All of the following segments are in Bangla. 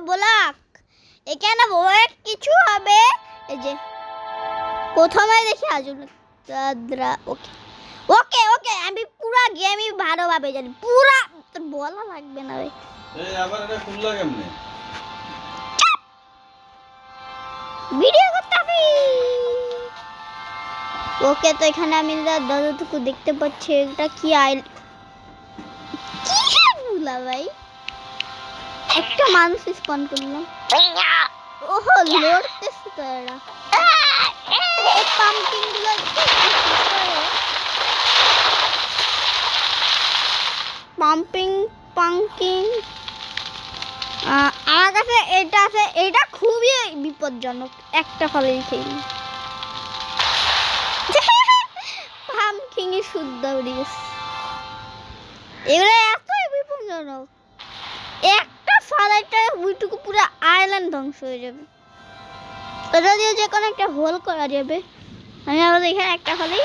ব্লক, এখানে ওয়েট কিছু হবে। এই যে প্রথমে দেখি আজুল দাদরা। ওকে ওকে ওকে, আমি পুরো গেমই ভালোভাবে জানি, পুরো তোর বলা লাগবে না ভাই। এই আবার এটা খুললা কেমনে? ভিডিও করতে হবে। ওকে, তো এখানে আমি দাদুটুকু দেখতে পাচ্ছি। এটা কি আইল কি বলা ভাই, একটা মানুষ স্পন করলাম। ওহো, লড়তেছে তো এরা। এই পাম্পকিন গুলো পাম্পকিন আমার কাছে এটা আছে, এটা খুবই বিপজ্জনক। একটা ফলে খেয়ে পাম্পকিন শুদ্ধ উড়ে গেছে। এগুলো এতই বিপজ্জনক, একটা ফালাইটা ওইটুকু পুরো আইল্যান্ড ধ্বংস হয়ে যাবে। ওটা দিয়ে যে কোনো একটা হোল করা যাবে। আমি আবার এখানে একটা ফালাই,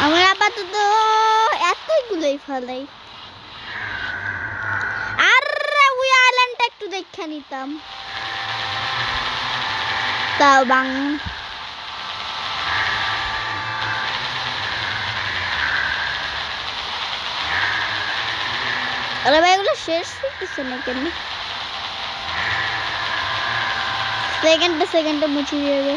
আমার আপাতত এতগুলোই ফালাই। আর ওই আইল্যান্ডটা একটু দেখে নিতাম তাও বাং। আরে ভাই, এগুলো শেষ হচ্ছে না কেন? সেকেন্ডে মুছে যাবে।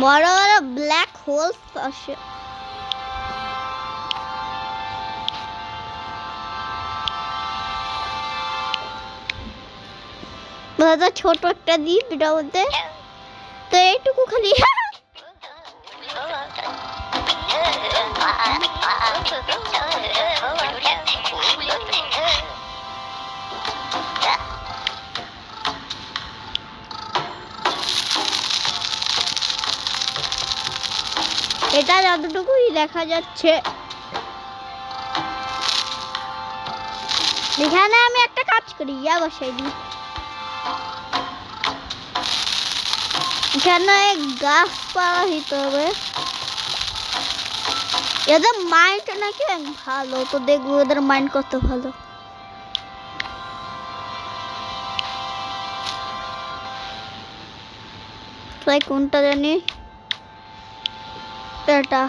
বড় বড় ব্ল্যাক হোলস আসে। ছোট একটা দ্বীপ এটা মধ্যে, তো এইটুকু খালি এটা যতটুকুই দেখা যাচ্ছে। এখানে আমি একটা কাজ করি, ইয়া বসাই দিই। এখানে গাছপালা দিতে হবে। এদের মাইন্ড নাকি ভালো, তো দেখবো এদের মাইন্ড কত ভালো। তাই কোনটা জানি, এটা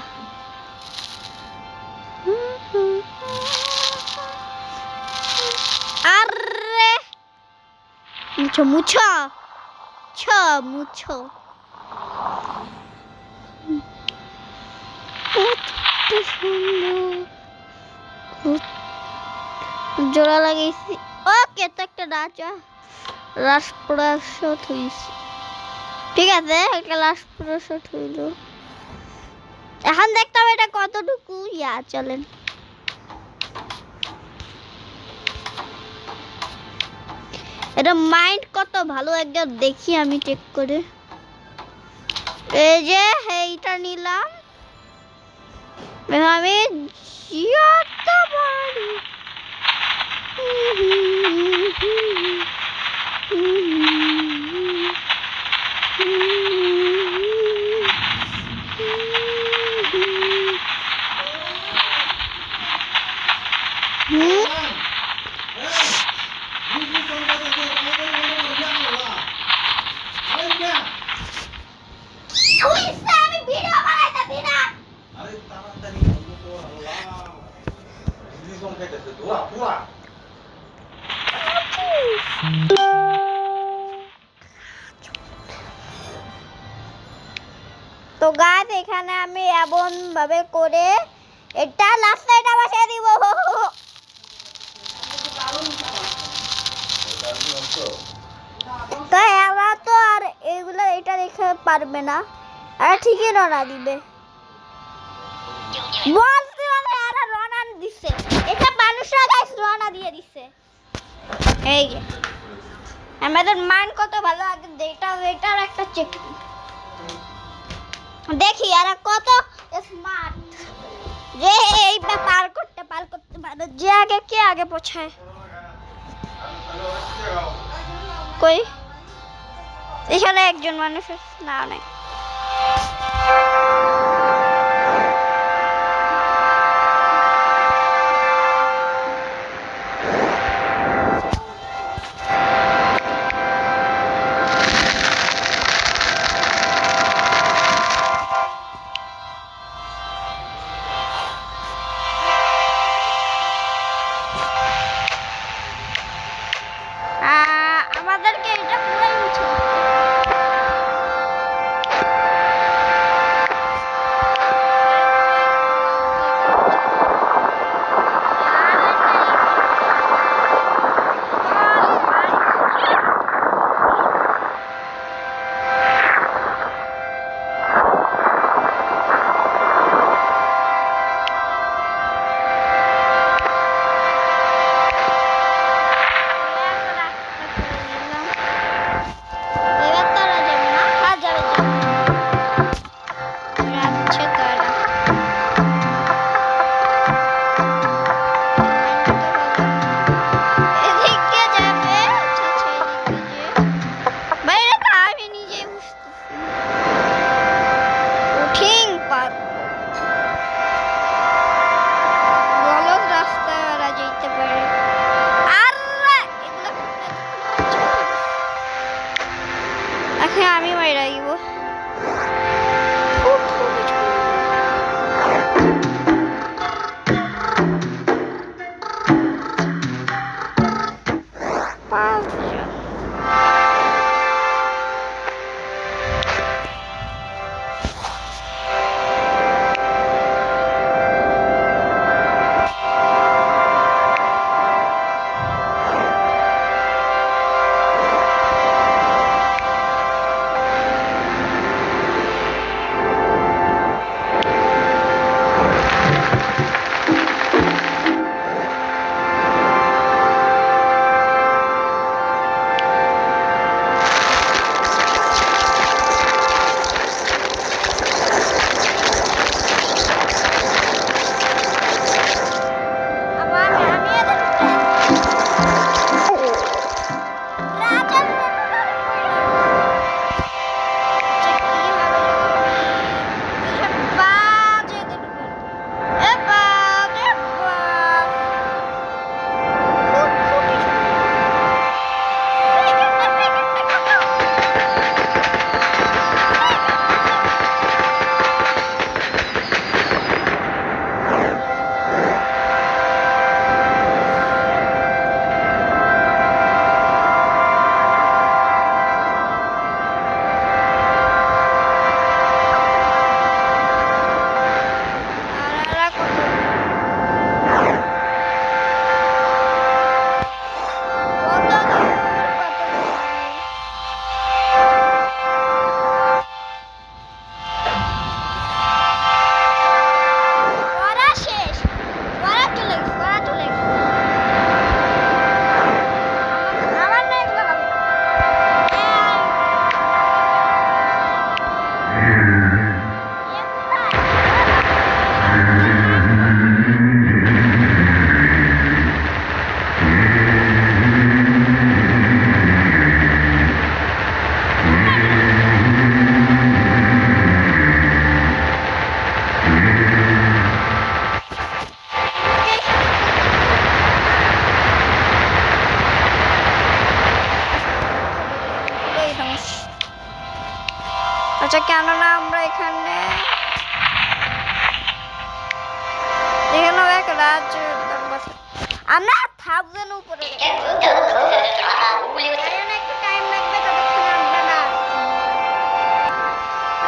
আরে মুছো মুছো মুছো। জোড়া লাগাইছি। ওকে, তো একটা রাজপ্রাসাদ হইছে। ঠিক আছে, একটা রাজপ্রাসাদ হইল। এখন দেখতে হবে এটা কতটুকু ইয়া। চলেন, এটা মাইন্ড কত ভালো একবার দেখি আমি চেক করে। এই যে এইটা নিলাম, আমি যত পারি তো গাছ এখানে আমি এমন ভাবে করে এটা লাস্টে এটা বসাই দিব। তো এরা তো আর এগুলো এটা দেখে পারবে না, আর ঠিকই রওনা দিবে। বলছিলাম এরা রওনা দিচ্ছে, এটা মানুষরা গাছ রওনা দিয়ে দিচ্ছে। এই যে আমাদের মাইন্ড কত ভালো, আগে এটার একটা চেক দেখি এরা কত স্মার্ট, যে এই পার করতে পারে, যে আগে কে আগে পৌঁছায়। কই এখানে একজন মানুষ না নাই আমাদেরকে এটা পুরাই মুছে দিতে এবার তারা যাবে না আর যাবে যাচ্ছে তারা এদিকে যাবে আচ্ছা আচ্ছা এদিকে যে বাইরে তো আমি নিজেই বুঝতেছি উঠিং পার্ক গলত রাস্তায় ওরা যেতে পারে আর এগুলো এখন আমি মাইরা দিব আচ্ছা কেননা আমরা এখানে এক রাজ্য আমরা 1000 উপরে একটু টাইম লাগবে ততক্ষণে আমরা না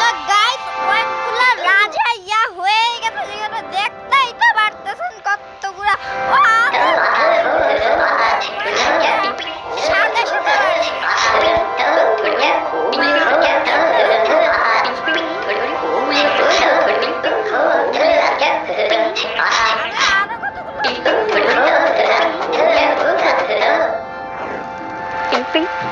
তো গাইস অনেকগুলা রাজা ইয়া হয়ে গেছে যেগুলো দেখতেই তো পারতেছেন কতগুলা সাথে সাথে Ping.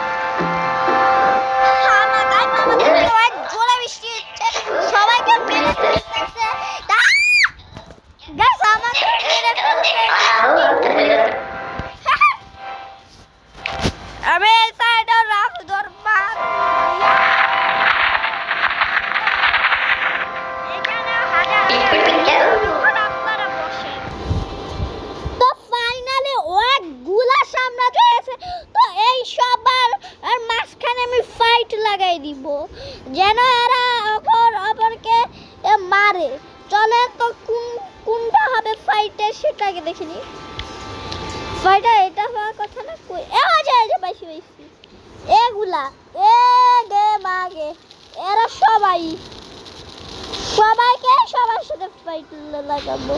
দেখিনি ফাইটা এটা হওয়ার কথা না কই যে পাইছি এগুলা এ গে মাগে এরা সবাইকে সবার সাথে ফাইট লাগাবো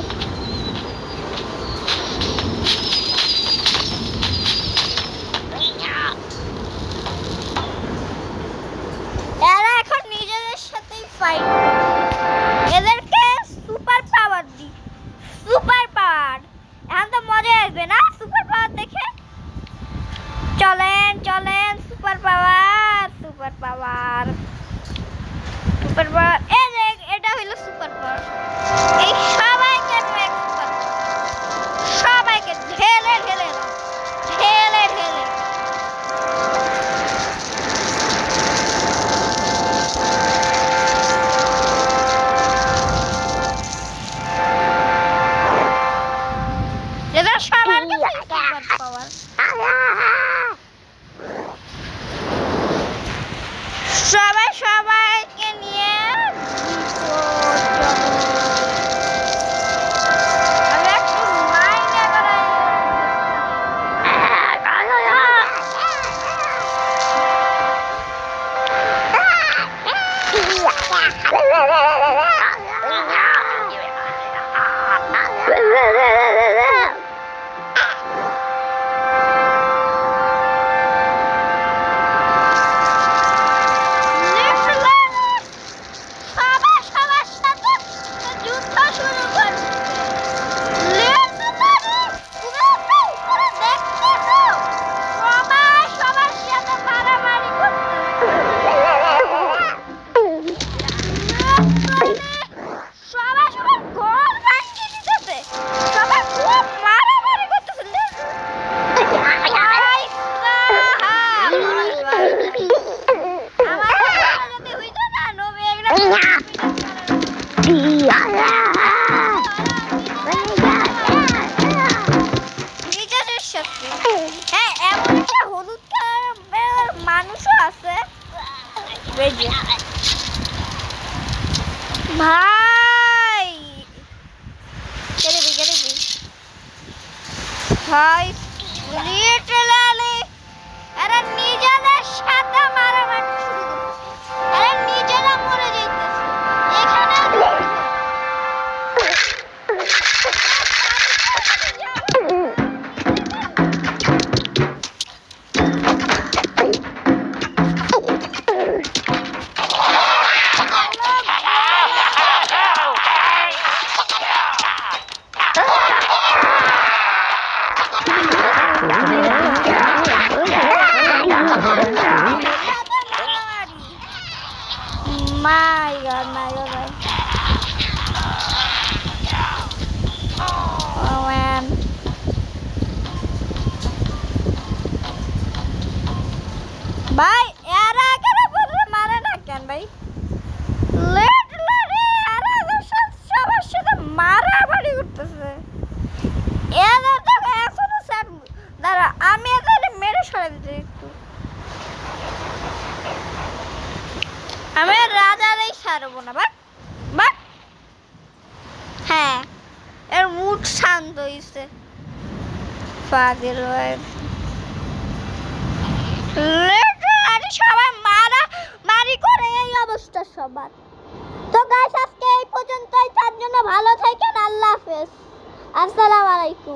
এরা এখন নিজেদের সাথেই ফাইট এদেরকে সুপার পাওয়ার দি সুপার পাওয়ার এখন তো মজা আসবে না সুপার পাওয়ার দেখে চলেন চলেন super power super power super power এই দেখ এটা হলো সুপার পাওয়ার এই সবাইকে সবাইকে ঢেলে ঢেলে ঢেলে ঢেলে এদের সবার কাছে সুপার পাওয়ার সবাইকে নিয়ে আমি একটু মাইনে করাই মানুষও আছে ভাই ভাই লিটারালি এরা নিজেদের সাথে মারামারি শুরু করছে এরা নিজেরা মরে যাইতেছে এখানে My God. Oh man. ভাই এরা কেন মারে না কেন ভাই সবার সাথে মারামারি করতেছে এদের তো এখনো স্যার দাঁড়া আমি এদের মেরে সরে দিতে একটু আমি রাজারই ছাড়বো না বাট হ্যাঁ এর মুড শান্ত হয়েছে পাগল সবাই মারি করে এই অবস্থা সবার তো গাইস আজকে এই পর্যন্তই তার জন্য ভালো থাকেন আল্লাহ হাফেজ আসসালামু আলাইকুম